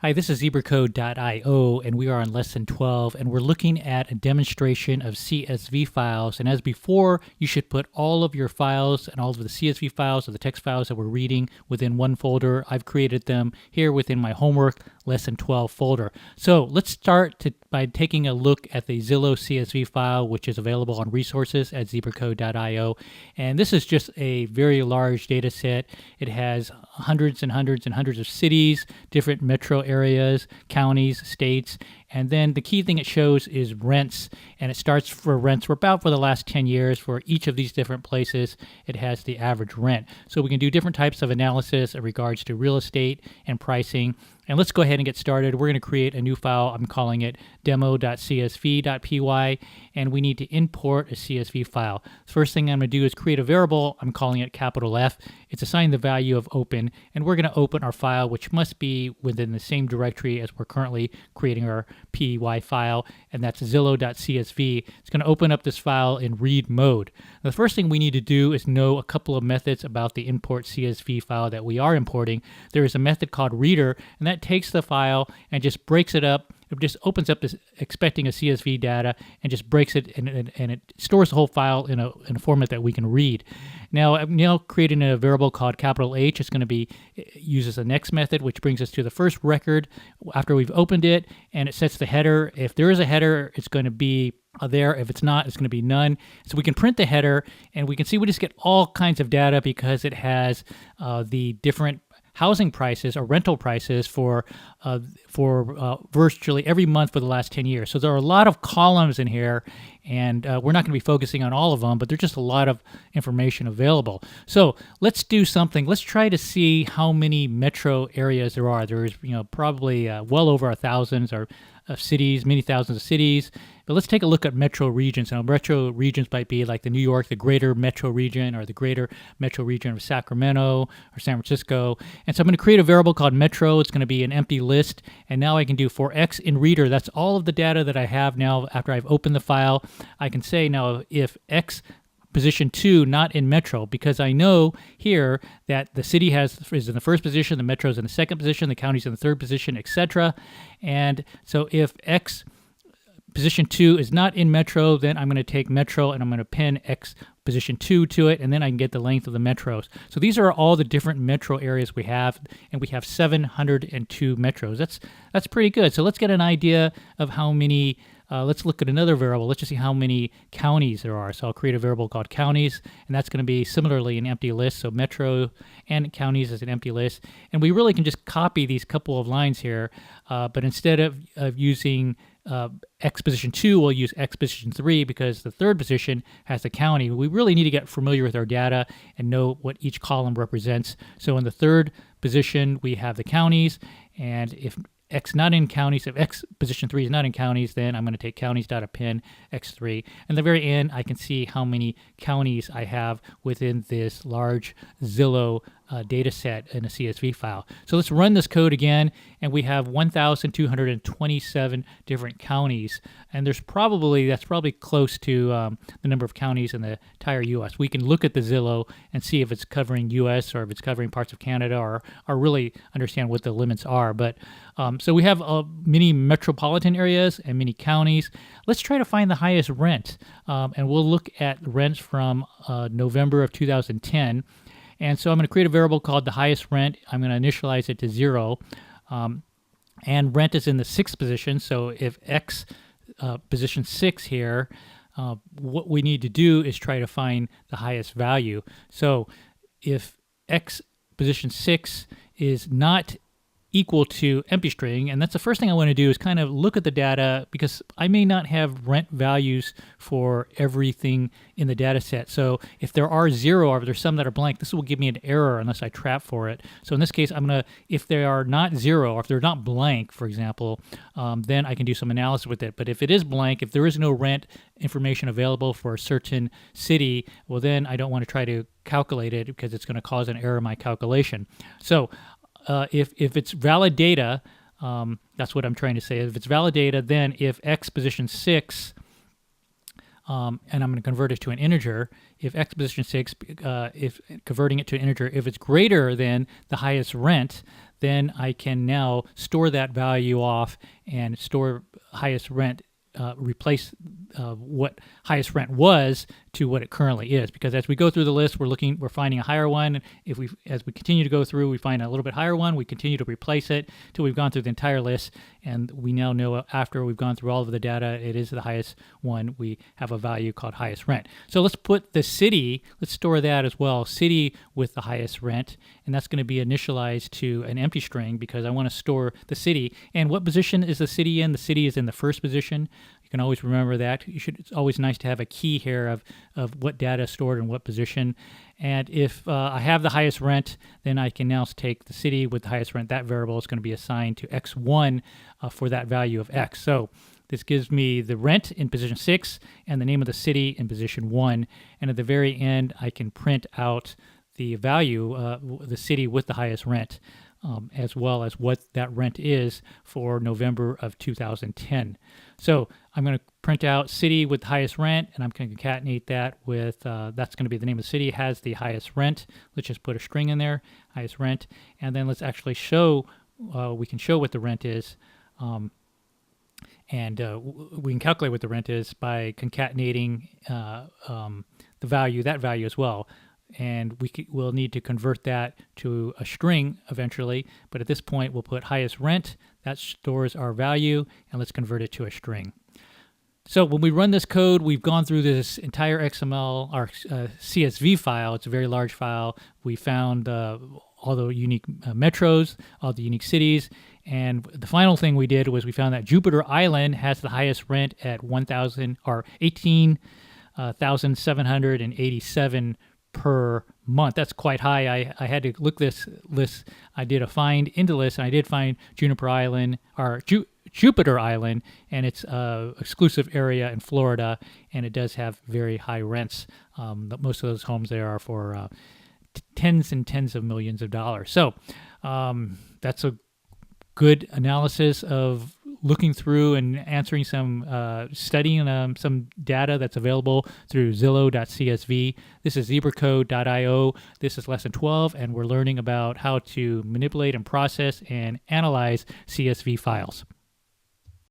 Hi, this is zebracode.io, and we are on lesson 12, and we're looking at a demonstration of CSV files. And as before, you should put all of your files and all of the CSV files or the text files that we're reading within one folder. I've created them here within my homework lesson 12 folder. So let's start by taking a look at the Zillow CSV file, which is available on resources at zebracode.io. And this is just a very large data set. It has hundreds and hundreds and hundreds of cities, different metro areas, counties, states, and then the key thing it shows is rents, and it starts for rents for about for the last 10 years. For each of these different places, it has the average rent. So we can do different types of analysis in regards to real estate and pricing. And let's go ahead and get started. We're going to create a new file. I'm calling it demo.csv.py, and we need to import a CSV file. The first thing I'm going to do is create a variable. I'm calling it capital F. It's assigned the value of open, and we're going to open our file, which must be within the same directory as we're currently creating our py file, and that's zillow.csv. It's going to open up this file in read mode. Now, the first thing we need to do is know a couple of methods about the import CSV file that we are importing. There is a method called reader, and that takes the file and just breaks it up. It just opens up this expecting a CSV data and just breaks it, and it stores the whole file in a format that we can read. Now I'm creating a variable called capital H. It's going to uses the next method, which brings us to the first record after we've opened it, and it sets the header. If there is a header, it's going to be there. If it's not, it's going to be none. So we can print the header, and we can see we just get all kinds of data because it has the different housing prices or rental prices for virtually every month for the last 10 years. So there are a lot of columns in here, and we're not going to be focusing on all of them, but there's just a lot of information available. So let's do something. Let's try to see how many metro areas there are. There's probably well over 1,000 of cities, many thousands of cities. But let's take a look at metro regions. Now, metro regions might be like the New York, the greater metro region, or the greater metro region of Sacramento or San Francisco. And so I'm going to create a variable called metro. It's going to be an empty list. And now I can do for X in reader. That's all of the data that I have now after I've opened the file. I can say now if X position 2 not in metro, because I know here that the city is in the first position, the metro is in the second position, the county's in the third position, etc. And so if X position 2 is not in metro, then I'm going to take metro and I'm going to pin X position 2 to it, and then I can get the length of the metros. So these are all the different metro areas we have, and we have 702 metros. That's pretty good. So let's get an idea of how many. Let's look at another variable. Let's just see how many counties there are. So I'll create a variable called counties, and that's going to be similarly an empty list. So metro and counties is an empty list. And we really can just copy these couple of lines here, but instead of using X position 2, we'll use X position 3 because the third position has the county. We really need to get familiar with our data and know what each column represents. So in the third position, we have the counties, and if X not in counties, if X position 3 is not in counties, then I'm going to take counties.append X3. And at the very end, I can see how many counties I have within this large Zillow data set in a CSV file. So let's run this code again, and we have 1,227 different counties, and that's probably close to the number of counties in the entire U.S. We can look at the Zillow and see if it's covering U.S. or if it's covering parts of Canada, or really understand what the limits are. But so we have many metropolitan areas and many counties. Let's try to find the highest rent, and we'll look at rents from November of 2010. And so I'm going to create a variable called the highest rent. I'm going to initialize it to 0. And rent is in the 6th position. So if X position 6 here, what we need to do is try to find the highest value. So if X position 6 is not equal to empty string, and that's the first thing I want to do is kind of look at the data, because I may not have rent values for everything in the data set. So if there are 0 or if there's some that are blank, this will give me an error unless I trap for it. So in this case, if they are not 0 or if they're not blank, for example, then I can do some analysis with it. But if it is blank, if there is no rent information available for a certain city, well, then I don't want to try to calculate it because it's going to cause an error in my calculation. So if it's valid data, that's what I'm trying to say. If it's valid data, then if X position 6, and I'm going to convert it to an integer, if X position 6, if converting it to an integer, if it's greater than the highest rent, then I can now store that value off and store highest rent, replace what highest rent was to what it currently is. Because as we go through the list, we're finding a higher one. As we continue to go through, we find a little bit higher one. We continue to replace it till we've gone through the entire list, and we now know after we've gone through all of the data, it is the highest one. We have a value called highest rent. So let's put the city. Let's store that as well. City with the highest rent, and that's going to be initialized to an empty string because I want to store the city. And what position is the city in? The city is in the first position. You can always remember that. It's always nice to have a key here of what data is stored in what position. And if I have the highest rent, then I can now take the city with the highest rent. That variable is going to be assigned to x1 for that value of x. So this gives me the rent in position 6 and the name of the city in position 1. And at the very end, I can print out the value, the city with the highest rent, as well as what that rent is for November of 2010. So I'm going to print out city with the highest rent, and I'm going to concatenate that with, that's going to be the name of the city, has the highest rent. Let's just put a string in there, highest rent. And then let's actually show, we can show what the rent is. And we can calculate what the rent is by concatenating the value, that value as well. And we'll need to convert that to a string eventually. But at this point, we'll put highest rent. That stores our value, and let's convert it to a string. So when we run this code, we've gone through this entire XML, our CSV file. It's a very large file. We found all the unique metros, all the unique cities. And the final thing we did was we found that Jupiter Island has the highest rent at 18,787 per month. That's quite high. I had to look this list. I did a find in the list, and I did find Jupiter Island, and it's an exclusive area in Florida, and it does have very high rents. Most of those homes there are for tens and tens of millions of dollars. So that's a good analysis of looking through and answering studying some data that's available through Zillow.csv. This is zebracode.io. This is lesson 12, and we're learning about how to manipulate and process and analyze CSV files.